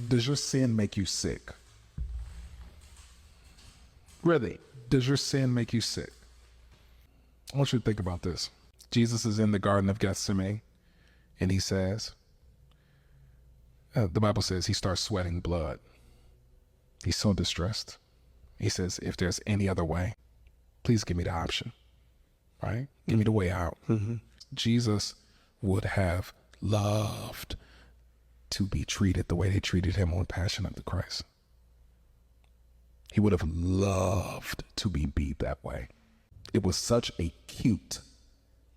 Does your sin make you sick? Really, does your sin make you sick? I want you to think about this. Jesus is in the Garden of Gethsemane, and he says, the Bible says he starts sweating blood. He's so distressed. He says, if there's any other way, please give me the option, right? Give me the way out. Jesus would have loved to be treated the way they treated him on Passion of the Christ. He would have loved to be beat that way. It was such a cute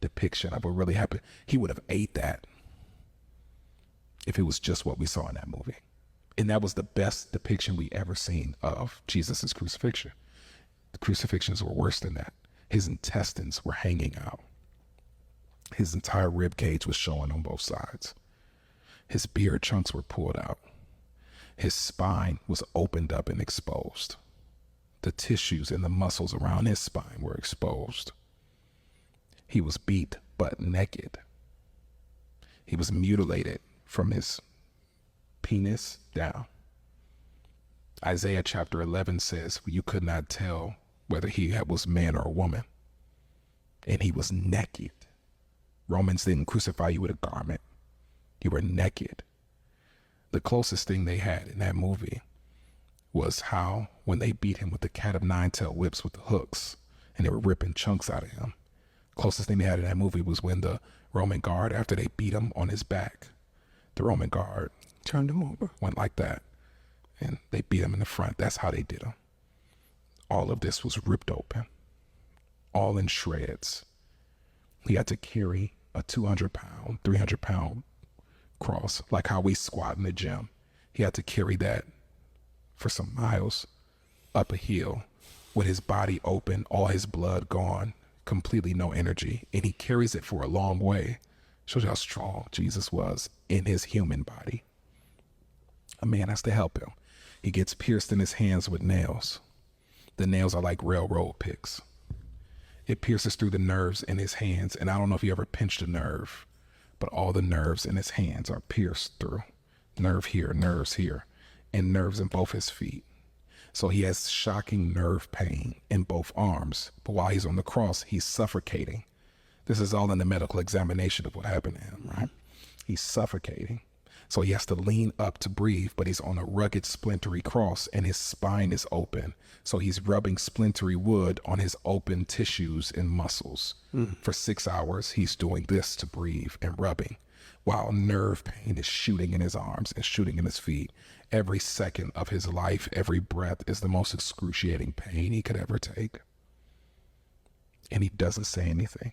depiction of what really happened. He would have ate that if it was just what we saw in that movie. And that was the best depiction we ever seen of Jesus's crucifixion. The crucifixions were worse than that. His intestines were hanging out. His entire rib cage was showing on both sides. His beard chunks were pulled out. His spine was opened up and exposed. The tissues and the muscles around his spine were exposed. He was beat butt naked. He was mutilated from his penis down. Isaiah chapter 11 says you could not tell whether he was man or woman. And he was naked. Romans didn't crucify you with a garment. You were naked. The closest thing they had in that movie was how when they beat him with the cat of nine-tailed whips with the hooks and they were ripping chunks out of him. Closest thing they had in that movie was when the Roman guard, after they beat him on his back, the Roman guard turned him over, went like that, and they beat him in the front. That's how they did him. All of this was ripped open, all in shreds. He had to carry a 200-pound, 300-pound cross, like how we squat in the gym. He had to carry that for some miles up a hill with his body open, all his blood gone, completely no energy, and he carries it for a long way. Shows you how strong Jesus was in his human body. A man has to help him. He gets pierced in his hands with nails. The nails are like railroad picks. It pierces through the nerves in his hands, and I don't know if you ever pinched a nerve, but all the nerves in his hands are pierced through. Nerve here, nerves here, and nerves in both his feet. So he has shocking nerve pain in both arms, but while he's on the cross, he's suffocating. This is all in the medical examination of what happened to him, right? He's suffocating. So he has to lean up to breathe, but he's on a rugged, splintery cross and his spine is open. So he's rubbing splintery wood on his open tissues and muscles. For 6 hours, he's doing this to breathe and rubbing, while nerve pain is shooting in his arms and shooting in his feet. Every second of his life, every breath is the most excruciating pain he could ever take. And he doesn't say anything.